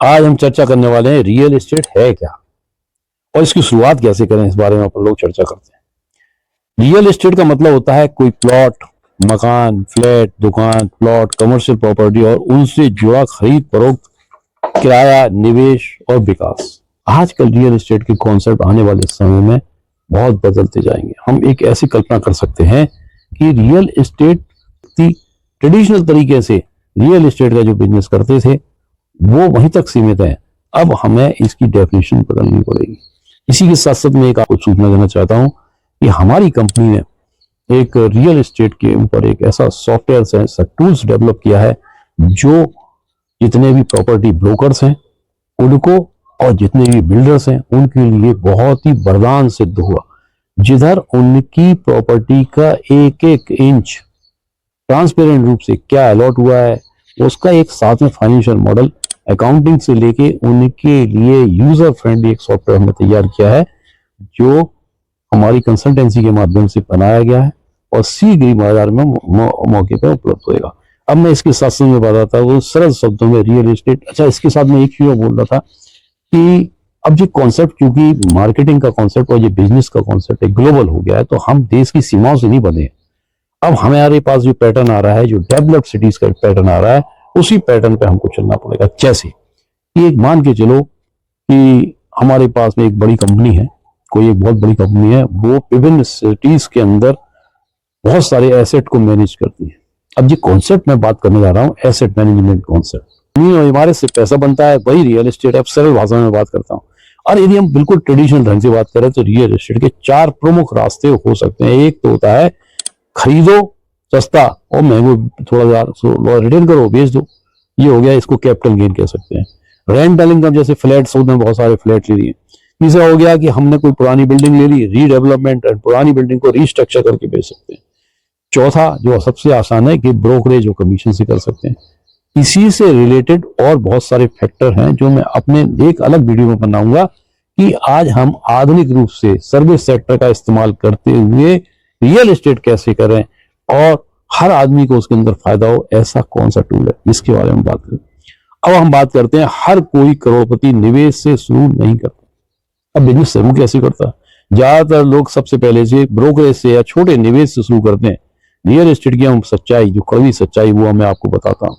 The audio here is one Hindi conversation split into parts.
आज हम चर्चा करने वाले हैं रियल एस्टेट है क्या और इसकी शुरुआत कैसे करें, इस बारे में अपन लोग चर्चा करते हैं। रियल एस्टेट का मतलब होता है कोई प्लॉट, मकान, फ्लैट, दुकान, प्लॉट, कमर्शियल प्रॉपर्टी और उनसे जुड़ा खरीद फरोख्त, किराया, निवेश और विकास। आजकल रियल एस्टेट के कॉन्सेप्ट आने वाले समय में बहुत बदलते जाएंगे। हम एक ऐसी कल्पना कर सकते हैं कि रियल एस्टेट ट्रेडिशनल तरीके से रियल एस्टेट का जो बिजनेस करते थे वो वहीं तक सीमित है। अब हमें इसकी डेफिनेशन बदलनी पड़ेगी। इसी के साथ साथ मैं एक आपको सूचना देना चाहता हूं कि हमारी कंपनी ने एक रियल एस्टेट के ऊपर एक ऐसा सॉफ्टवेयर, ऐसा टूल्स डेवलप किया है जो जितने भी प्रॉपर्टी ब्रोकर्स हैं उनको और जितने भी बिल्डर्स हैं उनके लिए बहुत ही वरदान सिद्ध हुआ। जिधर उनकी प्रॉपर्टी का एक एक इंच ट्रांसपेरेंट रूप से क्या अलॉट हुआ है, उसका एक साथ में फाइनेंशियल मॉडल अकाउंटिंग से लेके उनके लिए यूजर फ्रेंडली एक सॉफ्टवेयर हमने तैयार किया है जो हमारी कंसल्टेंसी के माध्यम से बनाया गया है और शीघ्र बाजार में मौके पर उपलब्ध होगा। अब मैं इसके साथ साथ में बताता हूँ सरल शब्दों में रियल एस्टेट। अच्छा, इसके साथ में एक चीज बोल रहा था कि अब ये कॉन्सेप्ट, क्योंकि मार्केटिंग का कॉन्सेप्ट और ये बिजनेस का कॉन्सेप्ट ग्लोबल हो गया है, तो हम देश की सीमाओं से नहीं बंधे। अब हमारे पास जो पैटर्न आ रहा है, जो डेवलप्ड सिटीज का पैटर्न आ रहा है, उसी पैटर्न पे हमको चलना पड़ेगा। जैसे कि एक मान के चलो कि हमारे पास में एक बड़ी कंपनी है, कोई एक बहुत बड़ी कंपनी है, वो विभिन्न सिटीज के अंदर बहुत सारे एसेट को मैनेज करती है। अब ये कॉन्सेप्ट मैं बात करने जा रहा हूँ, एसेट मैनेजमेंट कॉन्सेप्ट। इमारत से पैसा बनता है, वही रियल एस्टेट है। अब सरल भाषा में बात करता हूँ। और यदि हम बिल्कुल ट्रेडिशनल ढंग से बात करें तो रियल एस्टेट के चार प्रमुख रास्ते हो सकते हैं। एक तो होता है खरीदो सस्ता और महंगो, थोड़ा रिटर्न करो, बेच दो, ये हो गया, इसको कैपिटल गेन कह सकते हैं। रेंटल इनकम, जैसे फ्लैट्स होते हैं, बहुत सारे फ्लैट ले लिए। तीसरा हो गया कि हमने कोई पुरानी बिल्डिंग ले ली, रीडेवलपमेंट, और पुरानी बिल्डिंग को रीस्ट्रक्चर करके बेच सकते हैं। चौथा जो सबसे आसान है कि ब्रोकरेज और कमीशन से कर सकते हैं। इसी से रिलेटेड और बहुत सारे फैक्टर हैं जो मैं अपने एक अलग वीडियो में बनाऊंगा कि आज हम आधुनिक रूप से सर्विस सेक्टर का इस्तेमाल करते हुए रियल एस्टेट कैसे करें और हर आदमी को उसके अंदर फायदा हो, ऐसा कौन सा टूल है, इसके बारे में बात करें। अब हम बात करते हैं, हर कोई करोड़पति निवेश से शुरू नहीं करता। अब बिजनेस शुरू कैसे करता है? ज्यादातर लोग सबसे पहले से ब्रोकरेज से या छोटे निवेश से शुरू करते हैं। रियल एस्टेट की हम सच्चाई, जो कड़वी सच्चाई, वो मैं आपको बताता हूँ।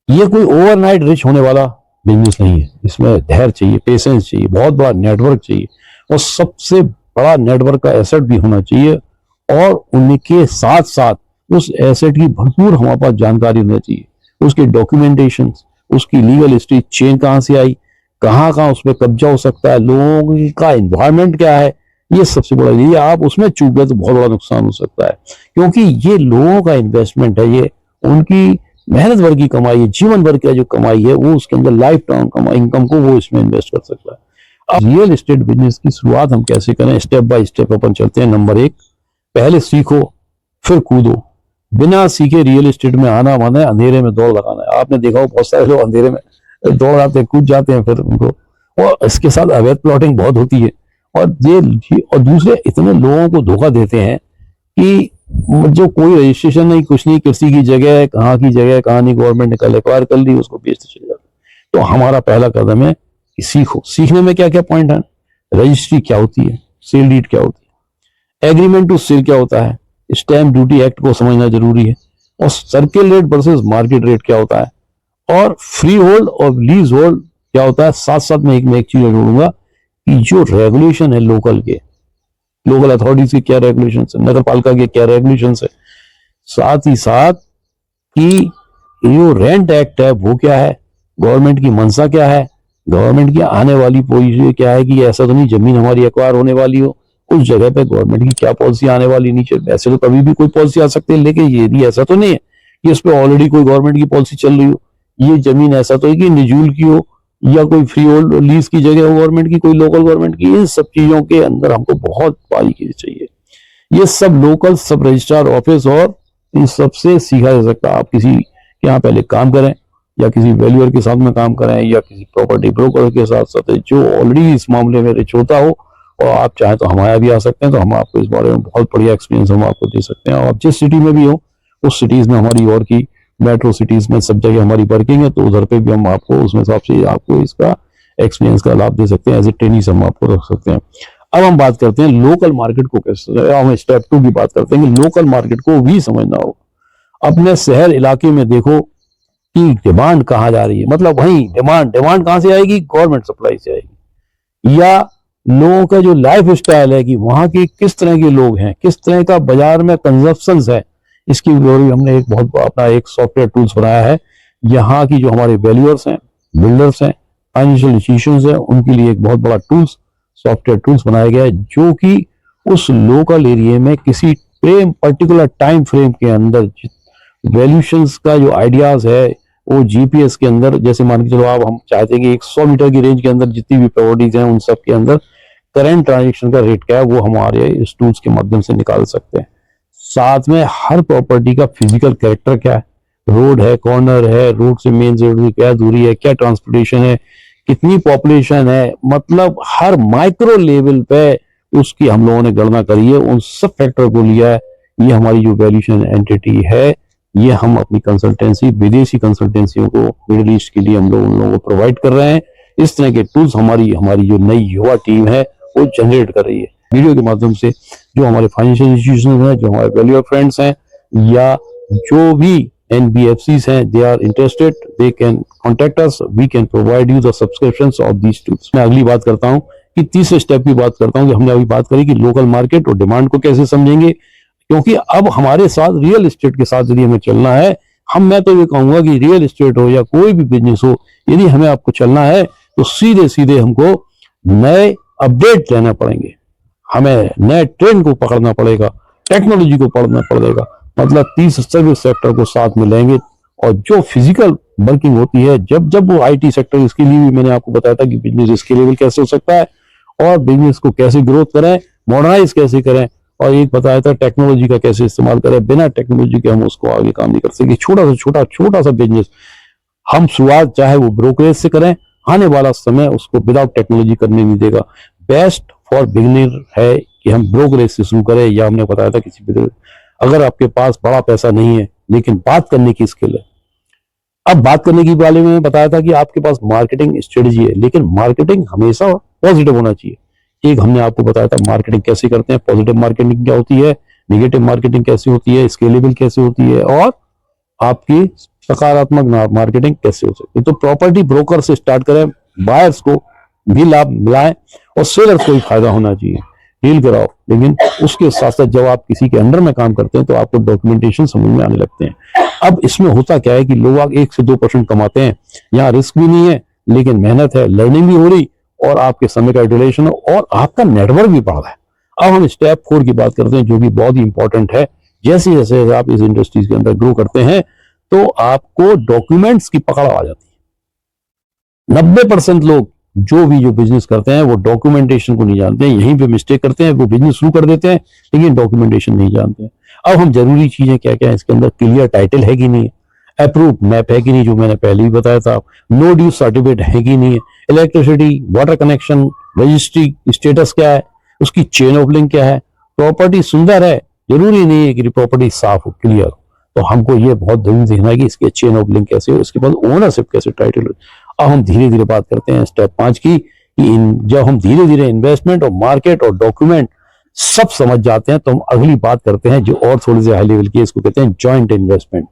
ये कोई ओवरनाइट रिच होने वाला बिजनेस नहीं है। इसमें धैर्य चाहिए, पेशेंस चाहिए, बहुत बड़ा नेटवर्क चाहिए और सबसे बड़ा नेटवर्क का एसेट भी होना चाहिए। और उनके साथ साथ उस एसेट की भरपूर हमारे पास जानकारी होनी चाहिए, उसके डॉक्यूमेंटेशन, उसकी लीगल हिस्ट्री, चेन कहाँ से आई, कहाँ कहाँ उसमें कब्जा हो सकता है, लोगों का एनवायरमेंट क्या है, ये सबसे बड़ा। ये आप उसमें चूक गए तो बहुत बड़ा नुकसान हो सकता है, क्योंकि ये लोगों का इन्वेस्टमेंट है, ये उनकी मेहनत भर की कमाई है, जीवन भर की जो कमाई है वो उसके अंदर लाइफ टाइम कमाई, इनकम को वो इसमें इन्वेस्ट कर सकता है। अब रियल एस्टेट बिजनेस की शुरुआत हम कैसे करें, स्टेप बाय स्टेप अपन चलते हैं। नंबर 1, पहले सीखो फिर कूदो। बिना सीखे रियल एस्टेट में आना माना है अंधेरे में दौड़ लगाना है। आपने देखा हो बहुत सारे लोग अंधेरे में दौड़ जाते हैं, कूद जाते हैं फिर उनको, और इसके साथ अवैध प्लॉटिंग बहुत होती है। और ये और दूसरे इतने लोगों को धोखा देते हैं कि जो कोई रजिस्ट्रेशन नहीं, कुछ नहीं, किसी की जगह, कहाँ की जगह, कहाँ नहीं, गवर्नमेंट ने कल एक्वायर कर ली, उसको बेचते चले जाते। तो हमारा पहला कदम है कि सीखो। सीखने में क्या क्या पॉइंट है? रजिस्ट्री क्या होती है, सेल डीड क्या होती है, एग्रीमेंट टू सेल क्या होता है, स्टैम्प ड्यूटी एक्ट को समझना जरूरी है, और circle rate versus market rate क्या होता है, और फ्री होल्ड और लीज होल्ड क्या होता है। साथ साथ में एक चीज जोड़ूंगा कि जो रेगुलेशन है लोकल के, लोकल अथॉरिटीज के क्या रेगुलेशन है, नगर पालिका के क्या रेगुलेशन है, साथ ही साथ कि जो रेंट एक्ट है वो क्या है, गवर्नमेंट की मंशा क्या है, गवर्नमेंट की आने वाली पॉलिसी क्या है कि ऐसा तो नहीं जमीन हमारी एक्वायर होने वाली हो, उस जगह पे गवर्नमेंट की क्या पॉलिसी आने वाली नीचे। ऐसे तो कभी भी कोई पॉलिसी आ सकती है, लेकिन ये भी ऐसा तो नहीं है कि उस पर ऑलरेडी कोई गवर्नमेंट की पॉलिसी चल रही हो। ये जमीन ऐसा तो है कि निजूल की हो या कोई फ्री होल्ड लीज की जगह हो गवर्नमेंट की, कोई लोकल गवर्नमेंट की। इन सब चीजों के अंदर हमको बहुत बारीकी चाहिए। ये सब लोकल सब रजिस्ट्रार ऑफिस और इन सबसे सीखा जा सकता है। आप किसी के यहाँ पहले काम करें या किसी वैल्यूअर के साथ में काम करें या किसी प्रॉपर्टी ब्रोकर के साथ साथ जो ऑलरेडी इस मामले में रिच होता हो, और आप चाहें तो हमारे भी आ सकते हैं, तो हम आपको इस बारे में बहुत बढ़िया एक्सपीरियंस हम आपको दे सकते हैं। और आप जिस सिटी में भी हो उस सिटीज में हमारी और की मेट्रो सिटीज में सब जगह हमारी वर्किंग है, तो उधर पे भी हम आपको उसमें हिसाब से आपको इसका एक्सपीरियंस का लाभ दे सकते हैं, एज ए ट्रेनिंग हम आपको रख सकते हैं। अब हम बात करते हैं लोकल मार्केट को कैसे, हम स्टेप 2 की बात करते हैं कि लोकल मार्केट को भी समझना होगा। अपने शहर इलाके में देखो कि डिमांड कहाँ जा रही है, मतलब वही डिमांड कहाँ से आएगी, गवर्नमेंट सप्लाई से आएगी, या लोगों का जो लाइफ स्टाइल है कि वहां के किस तरह के लोग हैं, किस तरह का बाजार में कंजप्शन है, इसकी हमने एक बहुत अपना एक सॉफ्टवेयर टूल्स बनाया है। यहाँ की जो हमारे वैल्यूअर्स हैं, बिल्डर्स हैं, फाइनेंशियल इंस्टीट्यूशंस हैं, उनके लिए एक बहुत बड़ा टूल्स सॉफ्टवेयर टूल्स बनाया गया है, जो कि उस लोकल एरिया में किसी पर्टिकुलर टाइम फ्रेम के अंदर वैल्यूशंस का जो आइडियाज है वो जीपीएस के अंदर, जैसे मान के चलो आप, हम चाहते हैं कि 100 मीटर की रेंज के अंदर जितनी भी प्रॉपर्टीज हैं उन सब के अंदर करंट ट्रांजेक्शन का रेट क्या है वो हमारे इस टूल्स के माध्यम से निकाल सकते हैं। साथ में हर प्रॉपर्टी का फिजिकल कैरेक्टर क्या है, रोड है, कॉर्नर है, रोड से मेन रोड की क्या दूरी है, क्या ट्रांसपोर्टेशन है, कितनी पॉपुलेशन है, मतलब हर माइक्रो लेवल पे उसकी हम लोगों ने गणना करी है, उन सब फैक्टर को लिया है। ये हमारी जो वैल्यूएशन एंटिटी है, ये हम अपनी कंसल्टेंसी, विदेशी कंसल्टेंसियों को मिडिल ईस्ट के लिए हम लोग उन लोगों को प्रोवाइड कर रहे हैं। इस तरह के टूल्स हमारी जो नई युवा टीम है वो जनरेट कर रही है वीडियो के माध्यम से। जो हमारे फाइनेंशियल इंस्टीट्यूशन हैं, जो हमारे वैल्यूअर फ्रेंड्स हैं, या जो भी NBFCs हैं, they are interested, they can contact us, we can provide you the subscriptions of these tools. मैं अगली बात करता हूँ कि तीसरे स्टेप की बात करता हूँ कि हमने अभी बात करी कि लोकल मार्केट और डिमांड को कैसे समझेंगे, क्योंकि अब हमारे साथ रियल एस्टेट के साथ यदि हमें चलना है, मैं तो ये कहूंगा कि रियल एस्टेट हो या कोई भी बिजनेस हो, यदि हमें आपको चलना है तो सीधे सीधे हमको नए अपडेट लेना पड़ेंगे, हमें नए ट्रेंड को पकड़ना पड़ेगा, टेक्नोलॉजी को पढ़ना पड़ेगा, मतलब 30 सर्विस सेक्टर को साथ में लेंगे। और जो फिजिकल वर्किंग होती है, जब वो IT सेक्टर, इसके लिए भी मैंने आपको बताया था कि बिजनेस स्केलेबल कैसे हो सकता है और बिजनेस को कैसे ग्रोथ करें, मॉडर्नाइज कैसे करें, और एक बताया था टेक्नोलॉजी का कैसे इस्तेमाल करें, बिना टेक्नोलॉजी के हम उसको आगे काम नहीं कर सकते। छोटा सा बिजनेस हम शुरुआत चाहे वो ब्रोकरेज से करें, आने वाला समय उसको विदाउट टेक्नोलॉजी करने नहीं देगा। बेस्ट फॉर बिगिनर है कि हम ब्रोकरेज से शुरू करें, या हमने बताया था किसी अगर आपके पास बड़ा पैसा नहीं है लेकिन बात करने की स्किल है। अब बात करने की बारे में बताया था कि आपके पास मार्केटिंग स्ट्रेटजी है, लेकिन मार्केटिंग हमेशा पॉजिटिव होना चाहिए। एक हमने आपको बताया था मार्केटिंग कैसे करते हैं, पॉजिटिव मार्केटिंग क्या होती है, नेगेटिव मार्केटिंग कैसे होती है, स्केलेबल कैसे होती है, और आपकी सकारात्मक मार्केटिंग कैसे हो सकती है। तो प्रॉपर्टी ब्रोकर से स्टार्ट करें, बायर्स को भी लाभ मिलाएं और सेलर्स को भी फायदा होना चाहिए, डील कराओ। लेकिन उसके साथ साथ जब आप किसी के अंडर में काम करते हैं तो आपको डॉक्यूमेंटेशन समझ में आने लगते हैं। अब इसमें होता क्या है कि लोग 1 से 2% कमाते हैं, यहाँ रिस्क भी नहीं है लेकिन मेहनत है, लर्निंग भी हो रही, और आपके समय का यूटिलाइजेशन और आपका नेटवर्क भी बढ़ रहा है। अब हम स्टेप 4 की बात करते हैं, जो भी बहुत ही इंपॉर्टेंट है। जैसे जैसे आप इस इंडस्ट्रीज के अंदर ग्रो करते हैं तो आपको डॉक्यूमेंट्स की पकड़ आ जाती है। 90% लोग जो बिजनेस करते हैं वो डॉक्यूमेंटेशन को नहीं जानते हैं, यहीं पे मिस्टेक करते हैं, वो बिजनेस शुरू कर देते हैं लेकिन डॉक्यूमेंटेशन नहीं जानते हैं। अब हम जरूरी चीजें क्या क्या है इसके अंदर, क्लियर टाइटल है कि नहीं, अप्रूव मैप है कि नहीं, जो मैंने पहले भी बताया था, नो ड्यू सर्टिफिकेट है कि नहीं, electricity, water connection, registry status क्या है, उसकी चेन ऑफ लिंक क्या है, प्रॉपर्टी सुंदर है, जरूरी नहीं है कि प्रॉपर्टी साफ हो, क्लियर हो। तो हमको ये बहुत जरूरी देखना है कि इसके चेन ऑफ लिंक कैसे हो, इसके बाद ओनरशिप कैसे, टाइटल हो। अब हम धीरे धीरे बात करते हैं स्टेप 5 की, जब हम धीरे धीरे इन्वेस्टमेंट और मार्केट और डॉक्यूमेंट सब समझ जाते हैं तो हम अगली बात करते हैं जो और थोड़ी सी हाई लेवल की, इसको कहते हैं जॉइंट इन्वेस्टमेंट।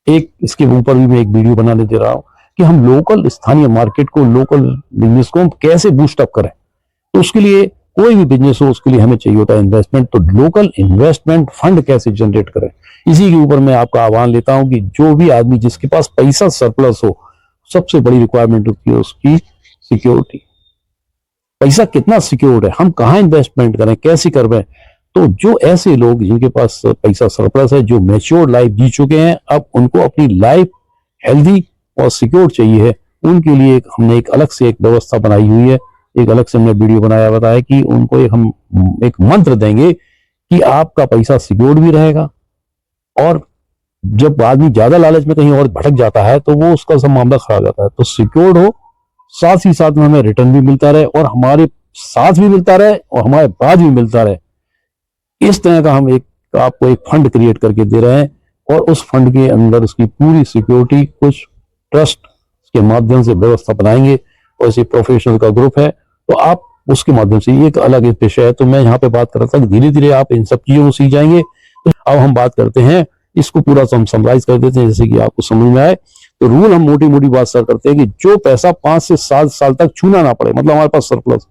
एक इसके ऊपर भी मैं एक वीडियो बनाने दे रहा हूं कि हम लोकल स्थानीय मार्केट को, लोकल बिजनेस को हम कैसे बूस्ट अप करें। तो उसके लिए कोई भी बिजनेस हो उसके लिए हमें चाहिए होता है इन्वेस्टमेंट, तो लोकल इन्वेस्टमेंट फंड कैसे जनरेट करें, इसी के ऊपर मैं आपका आह्वान लेता हूं कि जो भी आदमी जिसके पास पैसा सरप्लस हो, सबसे बड़ी रिक्वायरमेंट होती है उसकी सिक्योरिटी। पैसा कितना सिक्योर्ड है, हम कहाँ इन्वेस्टमेंट करें, कैसे करवें। तो जो ऐसे लोग जिनके पास पैसा सरप्लस है, जो मैच्योर लाइफ जी चुके हैं, अब उनको अपनी लाइफ हेल्दी और सिक्योर चाहिए है, उनके लिए हमने एक अलग से एक व्यवस्था बनाई हुई है, एक अलग से हमने वीडियो बनाया, बताया कि उनको हम एक मंत्र देंगे कि आपका पैसा सिक्योर्ड भी रहेगा, और जब आदमी ज्यादा लालच में कहीं और भटक जाता है तो वो उसका सब मामला खराब जाता है। तो सिक्योर्ड हो, साथ ही साथ में हमें रिटर्न भी मिलता रहे, और हमारे साथ भी मिलता रहे और हमारे बाद भी मिलता रहे। इस तरह का हम आपको एक फंड क्रिएट करके दे रहे हैं। और उस फंड के अंदर उसकी पूरी सिक्योरिटी कुछ ट्रस्ट के माध्यम से व्यवस्था बनाएंगे, और ऐसे प्रोफेशनल का ग्रुप है तो आप उसके माध्यम से, ये एक अलग पेशा है। तो मैं यहाँ पे बात कर रहा था कि धीरे धीरे आप इन सब चीजों को सीख जाएंगे। तो अब हम बात करते हैं, इसको पूरा हम समराइज कर देते हैं जैसे कि आपको समझ में आए। तो रूल हम मोटी मोटी बात सर करते हैं कि जो पैसा 5 से 7 साल तक छूना ना पड़े, मतलब हमारे पास सरप्लस,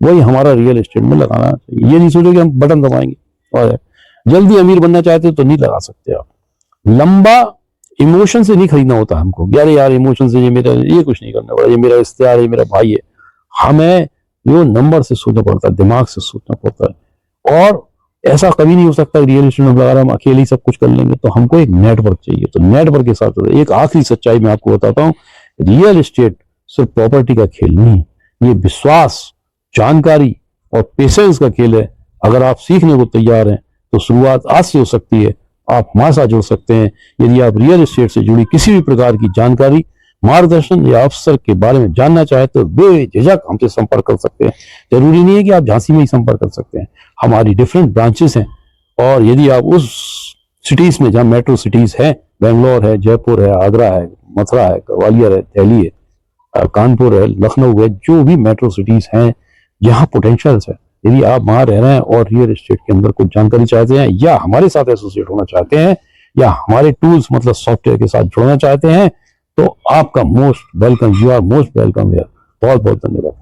वही हमारा रियल एस्टेट में लगाना चाहिए। ये नहीं सोचो कि हम बटन दबाएंगे और जल्दी अमीर बनना चाहते हो तो नहीं लगा सकते आप। लंबा इमोशन से नहीं खरीदना होता हमको, यार इमोशन से ये मेरा, ये कुछ नहीं करना पड़ा, ये मेरा रिश्तेदार है, ये मेरा भाई है। हमें जो नंबर से सोचना पड़ता है, दिमाग से सोचना पड़ता है। और ऐसा कभी नहीं हो सकता रियल एस्टेट में अगर हम अकेले ही सब कुछ कर लेंगे, तो हमको एक नेटवर्क चाहिए। तो नेटवर्क के साथ एक आखिरी सच्चाई मैं आपको बताता हूँ, रियल एस्टेट सिर्फ प्रॉपर्टी का खेल नहीं, ये विश्वास, जानकारी और पेशेंस का खेल है। अगर आप सीखने को तैयार हैं तो शुरुआत आज से हो सकती है। आप हमारे साथ जुड़ सकते हैं। यदि आप रियल एस्टेट से जुड़ी किसी भी प्रकार की जानकारी, मार्गदर्शन या अवसर के बारे में जानना चाहे तो बेझिझक हमसे संपर्क कर सकते हैं। जरूरी नहीं है कि आप झांसी में ही संपर्क कर सकते हैं, हमारी डिफरेंट ब्रांचेस हैं। और यदि आप उस सिटीज में जहाँ मेट्रो सिटीज हैं, बेंगलोर है, जयपुर है, आगरा है, मथुरा है, ग्वालियर है, दिल्ली है, कानपुर है, लखनऊ है, जो भी मेट्रो सिटीज हैं जहाँ पोटेंशियल्स है, यदि आप वहां रह रहे हैं और रियल एस्टेट के अंदर कुछ जानकारी चाहते हैं, या हमारे साथ एसोसिएट होना चाहते हैं, या हमारे टूल्स मतलब सॉफ्टवेयर के साथ जुड़ना चाहते हैं, तो आपका most welcome, you are most welcome. बहुत बहुत धन्यवाद।